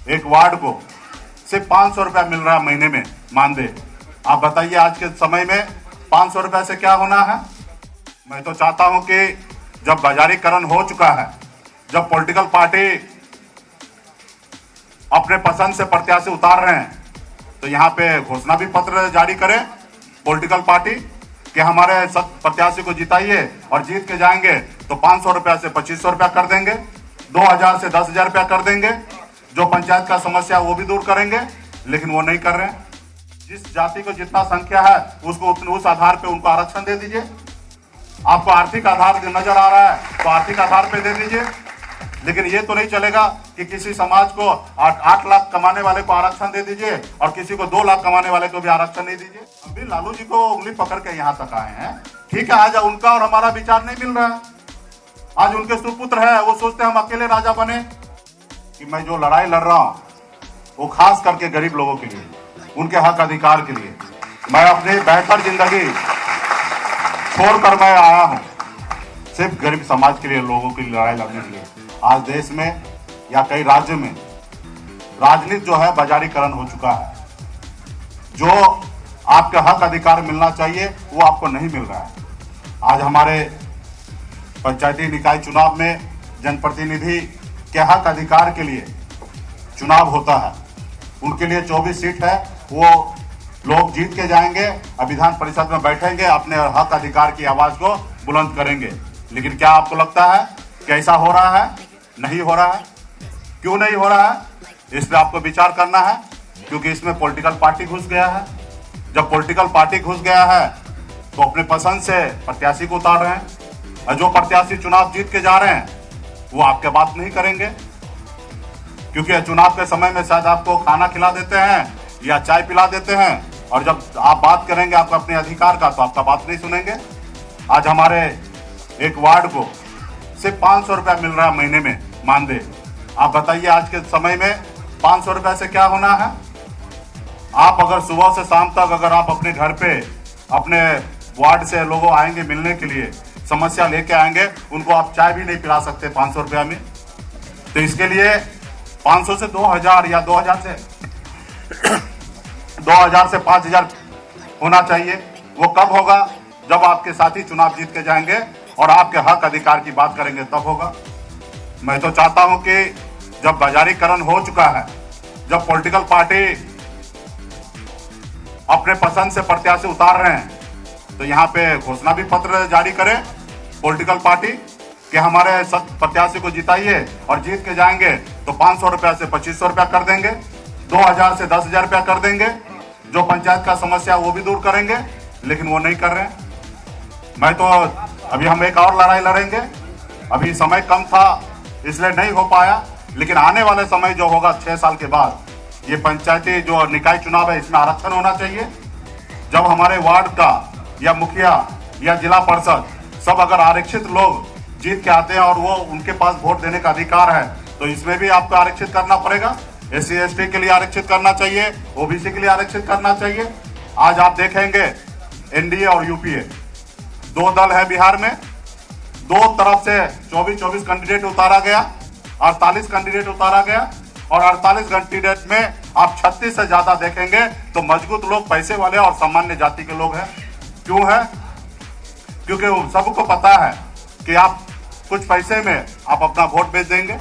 एक वार्ड को सिर्फ 500 रुपया मिल रहा है महीने में मानदेय। आप बताइए आज के समय में 500 रुपये से क्या होना है। मैं तो चाहता हूं कि जब बाजारीकरण हो चुका है, जब पॉलिटिकल पार्टी अपने पसंद से प्रत्याशी उतार रहे हैं, तो यहाँ पे घोषणा भी पत्र जारी करें पॉलिटिकल पार्टी कि हमारे प्रत्याशी को जिताइए और जीत के जाएंगे तो 500 रुपया से 2500 रुपया कर देंगे, 2000 से 10,000 रुपया कर देंगे, जो पंचायत का समस्या वो भी दूर करेंगे। लेकिन वो नहीं कर रहे हैं। जिस जाति को जितना संख्या है उसको उस आधार पे उनको आरक्षण दे दीजिए। आपको आर्थिक आधार नजर आ रहा है तो आर्थिक आधार पे दे दीजिए। लेकिन ये तो नहीं चलेगा कि किसी समाज को 8 लाख कमाने वाले को आरक्षण दे दीजिए और किसी को 2 लाख कमाने वाले को भी आरक्षण नहीं दीजिए। हम भी लालू जी को उंगली पकड़ के यहाँ तक आए हैं। ठीक है, आज उनका और हमारा विचार नहीं मिल रहा है। आज उनके सुपुत्र है, वो सोचते हम अकेले राजा बने। कि मैं जो लड़ाई लड़ रहा हूँ वो खास करके गरीब लोगों के लिए, उनके हक अधिकार के लिए। मैं अपनी बेहतर जिंदगी छोड़कर मैं आया हूँ सिर्फ गरीब समाज के लिए, लोगों की लड़ाई लड़ने के लिए। आज देश में या कई राज्य में राजनीति जो है बाजारीकरण हो चुका है। जो आपके हक अधिकार मिलना चाहिए वो आपको नहीं मिल रहा है। आज हमारे पंचायती निकाय चुनाव में जनप्रतिनिधि के हक अधिकार के लिए चुनाव होता है। उनके लिए 24 सीट है, वो लोग जीत के जाएंगे और विधान परिषद में बैठेंगे, अपने हक अधिकार की आवाज को बुलंद करेंगे। लेकिन क्या आपको लगता है कि ऐसा हो रहा है? नहीं हो रहा है। क्यों नहीं हो रहा है? इस पर आपको विचार करना है, क्योंकि इसमें पॉलिटिकल पार्टी घुस गया है। जब पॉलिटिकल पार्टी घुस गया है तो अपने पसंद से प्रत्याशी को उतार रहे हैं और जो प्रत्याशी चुनाव जीत के जा रहे हैं वो आपके बात नहीं करेंगे, क्योंकि चुनाव के समय में शायद आपको खाना खिला देते हैं या चाय पिला देते हैं, और जब आप बात करेंगे आपका अपने अधिकार का तो आपका बात नहीं सुनेंगे। आज हमारे एक वार्ड को सिर्फ 500 रुपया मिल रहा है महीने में मानदेय। आप बताइए आज के समय में 500 रुपये से क्या होना है। आप अगर सुबह से शाम तक अगर आप अपने घर पे अपने वार्ड से लोगों आएंगे मिलने के लिए, समस्या लेके आएंगे, उनको आप चाय भी नहीं पिला सकते 500 रुपया में। तो इसके लिए 500 से 2000 या 2000 से 5000 होना चाहिए। वो कब होगा? जब आपके साथी चुनाव जीत के जाएंगे और आपके हक अधिकार की बात करेंगे तब होगा। मैं तो चाहता हूं कि जब बाजारीकरण हो चुका है, जब पॉलिटिकल पार्टी अपने पसंद से प्रत्याशी उतार रहे हैं, तो यहाँ पे घोषणा भी पत्र जारी करें पॉलिटिकल पार्टी कि हमारे प्रत्याशी को जिताइए और जीत के जाएंगे तो 500 रुपया से 2500 रुपया कर देंगे, 2000 से 10,000 रुपया कर देंगे, जो पंचायत का समस्या वो भी दूर करेंगे। लेकिन वो नहीं कर रहे हैं। मैं तो अभी हम एक और लड़ाई लड़ेंगे। अभी समय कम था इसलिए नहीं हो पाया, लेकिन आने वाले समय जो होगा 6 साल के बाद, ये पंचायती जो निकाय चुनाव है इसमें आरक्षण होना चाहिए। जब हमारे वार्ड का या मुखिया या जिला परिषद सब अगर आरक्षित लोग जीत के आते हैं और वो उनके पास वोट देने का अधिकार है, तो इसमें भी आपको आरक्षित करना पड़ेगा। SC ST के लिए आरक्षित करना चाहिए, OBC के लिए आरक्षित करना चाहिए। आज आप देखेंगे NDA और UPA 2 दल है बिहार में, 2 तरफ से 24 कैंडिडेट उतारा गया, 48 कैंडिडेट उतारा गया, और 48 कैंडिडेट में आप 36 से ज्यादा देखेंगे तो मजबूत लोग, पैसे वाले और सामान्य जाति के लोग हैं। क्यों है? क्योंकि सबको पता है कि आप कुछ पैसे में आप अपना वोट बेच देंगे।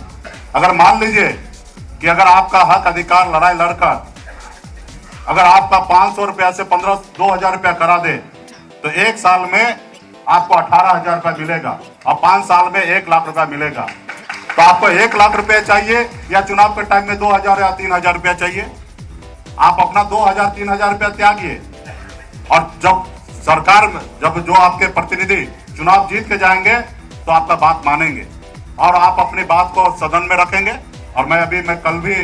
अगर मान लीजिए कि अगर आपका हक अधिकार लड़ाई लड़कर अगर आपका 500 रुपया से 2000 रुपया करा दे तो 1 साल में आपको 18,000 रुपया मिलेगा और 5 साल में 1 लाख रुपया मिलेगा। तो आपको 1 लाख रुपया चाहिए या चुनाव के टाइम में 2000 या 3000 रुपया चाहिए? आप अपना 2000-3000 रुपया त्यागिए, और जब सरकार में जब जो आपके प्रतिनिधि चुनाव जीत के जाएंगे तो आपका बात मानेंगे और आप अपनी बात को सदन में रखेंगे। और मैं कल भी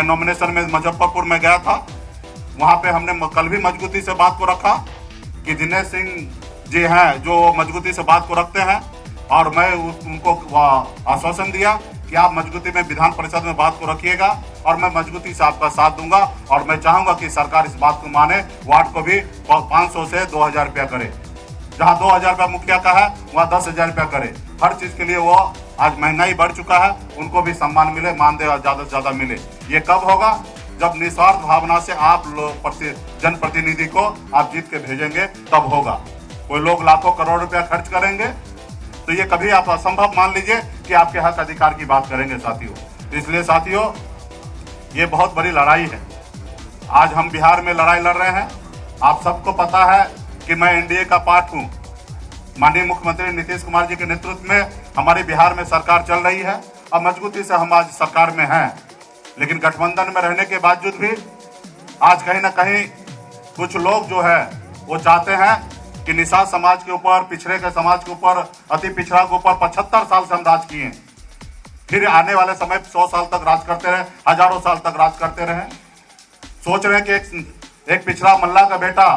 नॉमिनेशन में मुजफ्फरपुर में गया था, वहां पे हमने कल भी मजबूती से बात को रखा कि दिनेश सिंह जी हैं जो मजबूती से बात को रखते हैं, और मैं उनको आश्वासन दिया कि आप मजबूती में विधान परिषद में बात को रखिएगा और मैं मजबूती से आपका साथ दूंगा। और मैं चाहूंगा कि सरकार इस बात को माने, वार्ड को भी 500 से 2000 रुपया करे। जहां 2000 रुपया मुखिया का है वहां 10,000 रुपया करे। हर चीज के लिए वो आज महंगाई बढ़ चुका है, उनको भी सम्मान मिले, मानदेय ज्यादा से ज्यादा मिले। ये कब होगा? जब निस्वार्थ भावना से आप जनप्रतिनिधि को आप जीत के भेजेंगे, तब होगा। कोई लोग लाखों करोड़ रुपया खर्च करेंगे तो ये कभी आप असंभव मान लीजिए कि आपके हक अधिकार की बात करेंगे साथियों। इसलिए साथियों, ये बहुत बड़ी लड़ाई है। आज हम बिहार में लड़ाई लड़ रहे हैं। आप सबको पता है कि मैं एनडीए का पार्ट हूं। माननीय मुख्यमंत्री नीतीश कुमार जी के नेतृत्व में हमारे बिहार में सरकार चल रही है और मजबूती से हम आज सरकार में हैं। लेकिन गठबंधन में रहने के बावजूद भी आज कहीं ना कहीं कुछ लोग जो है वो चाहते हैं कि निषाद समाज के ऊपर, पिछड़े के समाज के ऊपर, अति पिछड़ा के ऊपर 75 साल से हम राज किए, फिर आने वाले समय 100 साल तक राज करते रहे, हजारों साल तक राज करते रहे। सोच रहे हैं कि एक पिछड़ा मल्ला का बेटा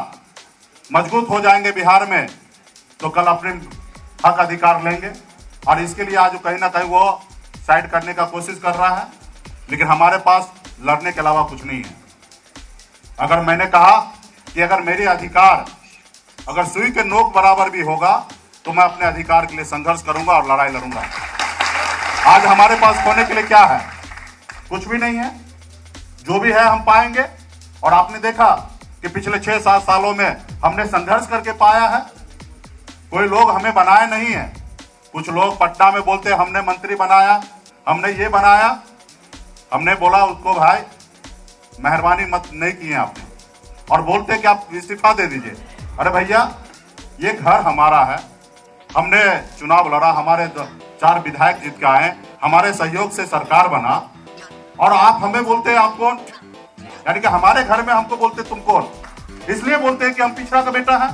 मजबूत हो जाएंगे बिहार में तो कल अपने हक अधिकार लेंगे, और इसके लिए आज कहीं ना कहीं वो साइड करने का कोशिश कर रहा है। लेकिन हमारे पास लड़ने के अलावा कुछ नहीं है। अगर मैंने कहा कि अगर मेरे अधिकार अगर सुई के नोक बराबर भी होगा तो मैं अपने अधिकार के लिए संघर्ष करूंगा और लड़ाई लड़ूंगा। आज हमारे पास खोने के लिए क्या है? कुछ भी नहीं है। जो भी है हम पाएंगे। और आपने देखा कि पिछले 6-7 सालों में हमने संघर्ष करके पाया है। कोई लोग हमें बनाए नहीं है। कुछ लोग पटना में बोलते हमने मंत्री बनाया, हमने ये बनाया। हमने बोला उसको भाई मेहरबानी मत नहीं किए आपने, और बोलते कि आप इस्तीफा दे दीजिए। अरे भैया, ये घर हमारा है, हमने चुनाव लड़ा, हमारे 4 विधायक जीत के आए, हमारे सहयोग से सरकार बना, और आप हमें बोलते आप कौन? यानी कि हमारे घर में हमको बोलते तुम कौन? इसलिए बोलते हैं कि हम पिछड़ा का बेटा है।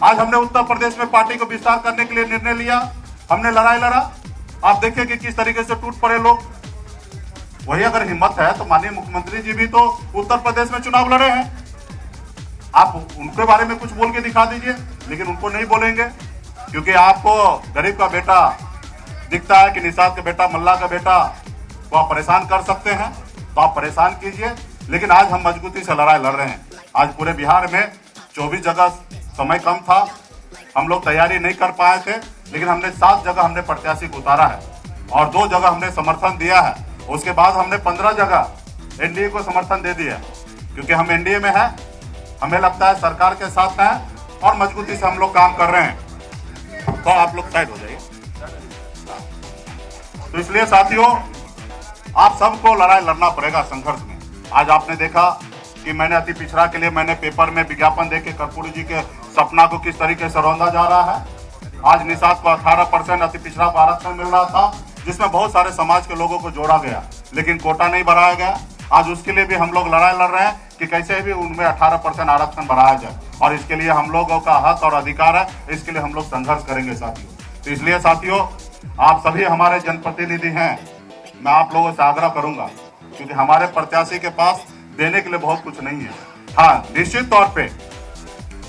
आज हमने उत्तर प्रदेश में पार्टी को विस्तार करने के लिए निर्णय लिया, हमने लड़ाई लड़ा। आप देखिए कि किस तरीके से टूट पड़े लोग। वही अगर हिम्मत है तो माननीय मुख्यमंत्री जी भी तो उत्तर प्रदेश में चुनाव लड़े हैं। आप उनके बारे में कुछ बोल के दिखा दीजिए, लेकिन उनको नहीं बोलेंगे क्योंकि आपको गरीब का बेटा दिखता है कि निषाद का बेटा, मल्ला का बेटा को आप परेशान कर सकते हैं, तो आप परेशान कीजिए। लेकिन आज हम मजबूती से लड़ाई लड़ रहे हैं। आज पूरे बिहार में 24 जगह, समय कम था, हम लोग तैयारी नहीं कर पाए थे, लेकिन हमने 7 जगह हमने प्रत्याशी को उतारा है और 2 जगह हमने समर्थन दिया है। उसके बाद हमने 15 जगह एनडीए को समर्थन दे दिया, क्योंकि हम एनडीए में हैं, हमें लगता है सरकार के साथ हैं और मजबूती से हम लोग काम कर रहे हैं। तो आप लोग साइड हो जाइए। तो इसलिए साथियों, आप सबको लड़ाई लड़ना पड़ेगा संघर्ष में। आज आपने देखा कि मैंने अति पिछड़ा के लिए मैंने पेपर में विज्ञापन देके कर्पूरी जी के सपना को किस तरीके से रौंदा जा रहा है। आज निषाद को 18% अति पिछड़ा को आरक्षण मिल रहा था, जिसमें बहुत सारे समाज के लोगों को जोड़ा गया, लेकिन कोटा नहीं बढ़ाया गया। आज उसके लिए भी हम लोग लड़ाई लड़ रहे हैं कि कैसे भी उनमें 18% आरक्षण बढ़ाया जाए, और इसके लिए हम लोगों का हक और अधिकार है। इसके लिए हम लोग संघर्ष करेंगे साथियों। तो इसलिए साथियों, आप सभी हमारे जनप्रतिनिधि हैं, मैं आप लोगों से आग्रह करूंगा, क्योंकि हमारे प्रत्याशी के पास देने के लिए बहुत कुछ नहीं है। हाँ, निश्चित तौर पे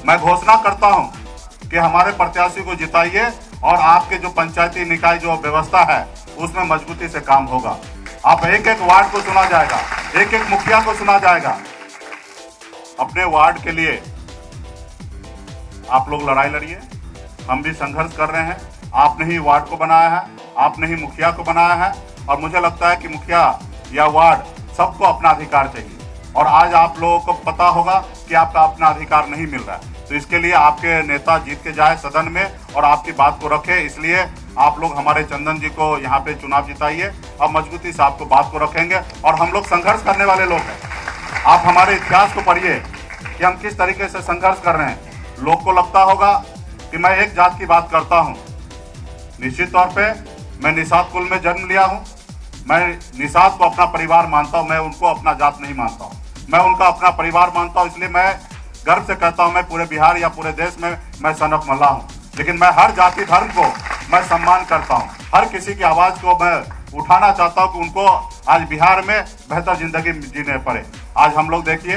मैं घोषणा करता हूं कि हमारे प्रत्याशी को जिताइए और आपके जो पंचायती निकाय जो व्यवस्था है उसमें मजबूती से काम होगा। आप एक एक वार्ड को सुना जाएगा, एक एक मुखिया को सुना जाएगा। अपने वार्ड के लिए आप लोग लड़ाई लड़िए, हम भी संघर्ष कर रहे हैं। आपने ही वार्ड को बनाया है, आपने ही मुखिया को बनाया है, और मुझे लगता है कि मुखिया या वार्ड सबको अपना अधिकार चाहिए। और आज आप लोगों को पता होगा कि आपका अपना अधिकार नहीं मिल रहा है, तो इसके लिए आपके नेता जीत के जाए सदन में और आपकी बात को रखे। इसलिए आप लोग हमारे चंदन जी को यहाँ पे चुनाव जिताइए, और मजबूती से आपको बात को रखेंगे। और हम लोग संघर्ष करने वाले लोग हैं। आप हमारे इतिहास को पढ़िए कि हम किस तरीके से संघर्ष कर रहे हैं। लोग को लगता होगा कि मैं एक जात की बात करता हूँ। निश्चित तौर पे मैं निषाद कुल में जन्म लिया हूँ, मैं निषाद को अपना परिवार मानता हूँ, मैं उनको अपना जात नहीं मानता हूँ, मैं उनका अपना परिवार मानता हूँ। इसलिए मैं गर्व से कहता हूँ, मैं पूरे बिहार या पूरे देश में मैं सन ऑफ मल्ला हूँ। लेकिन मैं हर जाति धर्म को मैं सम्मान करता हूँ, हर किसी की आवाज़ को मैं उठाना चाहता हूँ कि उनको आज बिहार में बेहतर जिंदगी जीने पड़े। आज हम लोग देखिए,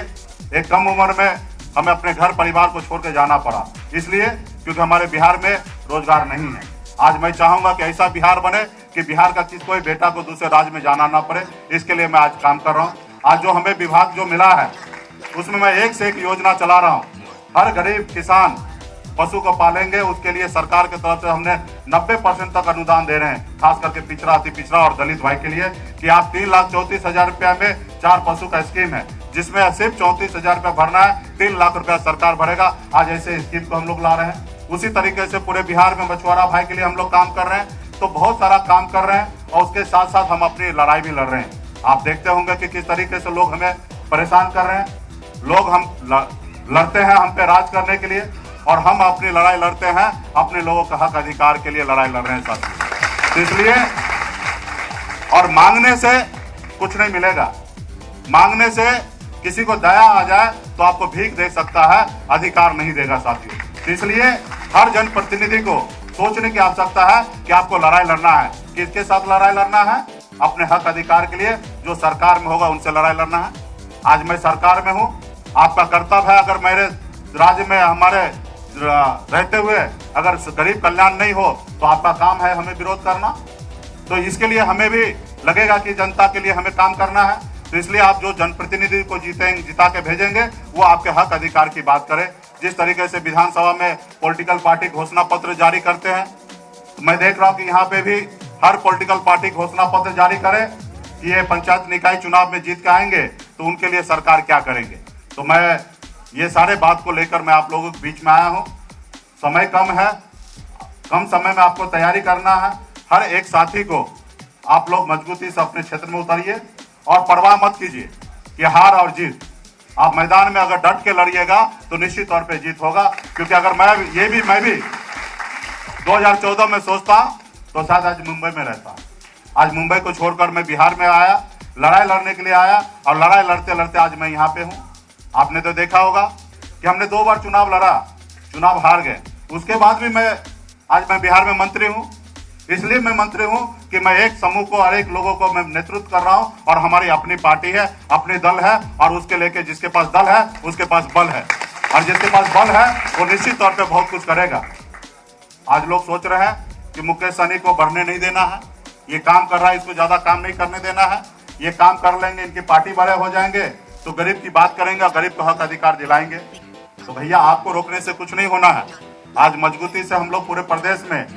एक कम उम्र में हमें अपने घर परिवार को छोड़ के जाना पड़ा, इसलिए क्योंकि हमारे बिहार में रोजगार नहीं है। आज मैं चाहूँगा कि ऐसा बिहार बने कि बिहार का कोई बेटा को दूसरे राज्य में जाना ना पड़े। इसके लिए मैं आज काम कर रहा हूँ। आज जो हमें विभाग जो मिला है उसमें मैं एक से एक योजना चला रहा हूँ। हर गरीब किसान पशु को पालेंगे, उसके लिए सरकार की तरफ से हमने 90% तक अनुदान दे रहे हैं, खास करके पिछड़ा, अति पिछड़ा और दलित भाई के लिए, कि आप 3,34,000 रुपया में 4 पशु का स्कीम है, जिसमें सिर्फ 34,000 रुपया भरना है, 3 लाख रुपया सरकार भरेगा। आज ऐसे स्कीम को हम लोग ला रहे हैं। उसी तरीके से पूरे बिहार में मछुआरा भाई के लिए हम लोग काम कर रहे हैं। तो बहुत सारा काम कर रहे हैं और उसके साथ साथ हम अपनी लड़ाई भी लड़ रहे हैं। आप देखते होंगे कि किस तरीके से लोग हमें परेशान कर रहे हैं। लोग हम लड़ते हैं हम पे राज करने के लिए, और हम अपनी लड़ाई लड़ते हैं अपने लोगों का हक अधिकार के लिए लड़ाई लड़ रहे हैं साथियों। तो इसलिए, और मांगने से कुछ नहीं मिलेगा, मांगने से किसी को दया आ जाए तो आपको भीख दे सकता है, अधिकार नहीं देगा साथियों। तो इसलिए हर जनप्रतिनिधि को सोचने की आवश्यकता है कि आपको लड़ाई लड़ना है। किसके साथ लड़ाई लड़ना है? अपने हक अधिकार के लिए। जो सरकार में होगा उनसे लड़ाई लड़ना है। आज मैं सरकार में हूं, आपका कर्तव्य है, अगर मेरे राज्य में हमारे रहते हुए अगर गरीब कल्याण नहीं हो तो आपका काम है हमें विरोध करना। तो इसके लिए हमें भी लगेगा कि जनता के लिए हमें काम करना है। तो इसलिए आप जो जनप्रतिनिधि को जिता के भेजेंगे वो आपके हक अधिकार की बात करे। जिस तरीके से विधानसभा में पॉलिटिकल पार्टी घोषणा पत्र जारी करते हैं, तो मैं देख रहा हूं कि यहाँ पे भी हर पॉलिटिकल पार्टी घोषणा पत्र जारी करे कि ये पंचायत निकाय चुनाव में जीत के आएंगे तो उनके लिए सरकार क्या करेंगे। तो मैं ये सारे बात को लेकर मैं आप लोगों के बीच में आया हूँ। समय कम है, कम समय में आपको तैयारी करना है। हर एक साथी को आप लोग मजबूती से अपने क्षेत्र में उतरिए और परवाह मत कीजिए कि हार और जीत। आप मैदान में अगर डट के लड़िएगा तो निश्चित तौर पे जीत होगा। क्योंकि अगर मैं भी 2014 में सोचता तो शायद आज मुंबई में रहता। आज मुंबई को छोड़कर मैं बिहार में आया, लड़ाई लड़ने के लिए आया, और लड़ाई लड़ते लड़ते आज मैं यहाँ पे हूँ। आपने तो देखा होगा कि हमने 2 बार चुनाव लड़ा, चुनाव हार गए। उसके बाद भी आज मैं बिहार में मंत्री हूँ। इसलिए मैं मंत्री हूँ कि मैं एक समूह को और एक लोगों को मैं नेतृत्व कर रहा हूँ, और हमारी अपनी पार्टी है, अपनी दल है, और उसके लेके जिसके पास दल है उसके पास बल है, और जिसके पास बल है वो निश्चित तौर पे बहुत कुछ करेगा। आज लोग सोच रहे हैं कि मुकेश सहनी को बढ़ने नहीं देना है, ये काम कर रहा है, इसको ज्यादा काम नहीं करने देना है, ये काम कर लेंगे इनकी पार्टी बड़े हो जाएंगे तो गरीब की बात करेंगे और गरीब को हक अधिकार दिलाएंगे। तो भैया आपको रोकने से कुछ नहीं होना है। आज मजबूती से हम लोग पूरे प्रदेश में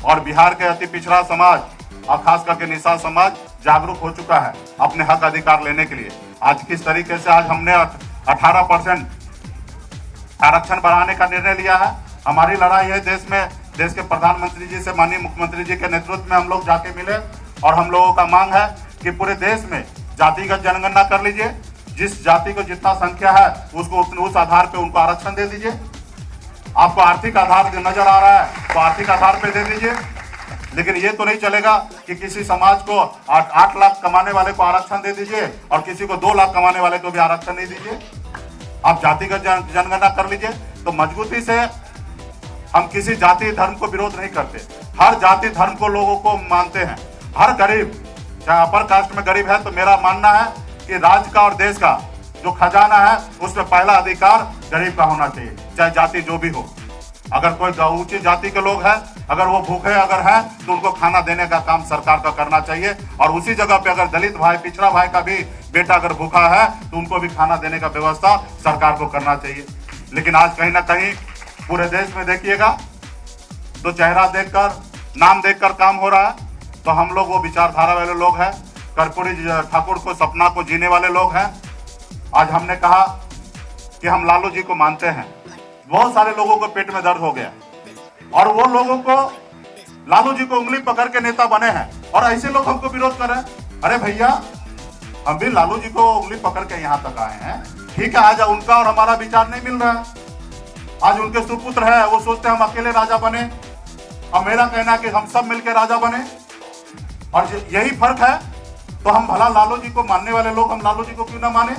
और बिहार के अति पिछड़ा समाज और खास करके निषाद समाज जागरूक हो चुका है अपने हक अधिकार लेने के लिए। आज किस तरीके से आज हमने 18% आरक्षण बढ़ाने का निर्णय लिया है। हमारी लड़ाई है देश में, देश के प्रधानमंत्री जी से, माननीय मुख्यमंत्री जी के नेतृत्व में हम लोग जाके मिले, और हम लोगों का मांग है कि पूरे देश में जातिगत जनगणना कर लीजिए। जिस जाति को जितना संख्या है उसको उस आधार पे उनको आरक्षण दे दीजिए। आपको आर्थिक आधार नजर आ रहा है तो आर्थिक आधार पे दे दीजिए। लेकिन ये तो नहीं चलेगा कि किसी समाज को 8 लाख कमाने वाले को आरक्षण दे दीजिए और किसी को 2 लाख कमाने वाले को भी आरक्षण नहीं दीजिए। आप जातिगत जनगणना कर लीजिए। तो मजबूती से हम किसी जाति धर्म को विरोध नहीं करते, हर जाति धर्म को लोगों को मानते हैं। हर गरीब, चाहे अपर कास्ट में गरीब है, तो मेरा मानना है कि राज्य का और देश का जो खजाना है उसमें पहला अधिकार गरीब का होना चाहिए, चाहे जाति जो भी हो। अगर कोई ऊंची जाति के लोग हैं, अगर वो भूखे अगर हैं, तो उनको खाना देने का काम सरकार का करना चाहिए। और उसी जगह पे अगर दलित भाई, पिछड़ा भाई का भी बेटा अगर भूखा है तो उनको भी खाना देने का व्यवस्था सरकार को करना चाहिए। लेकिन आज कहीं ना कहीं पूरे देश में देखिएगा तो चेहरा देखकर, नाम देखकर काम हो रहा है। तो हम लोग वो विचारधारा वाले लोग हैं, कर्पूरी ठाकुर को सपना को जीने वाले लोग हैं। आज हमने कहा कि हम लालू जी को मानते हैं। बहुत सारे लोगों को पेट में दर्द हो गया और वो लोगों को लालू जी को उंगली पकड़ के नेता बने हैं, और ऐसे लोग हमको विरोध कर रहे हैं। अरे भैया, हम भी लालू जी को उंगली पकड़ के यहाँ तक आए हैं, ठीक है। आज उनका और हमारा विचार नहीं मिल रहा है। आज उनके सुपुत्र है, वो सोचते हैं हम अकेले राजा बने, और मेरा कहना है कि हम सब मिलकर राजा बने। और यही फर्क है। तो हम भला लालू जी को मानने वाले लोग हम लालू जी को क्यों ना माने।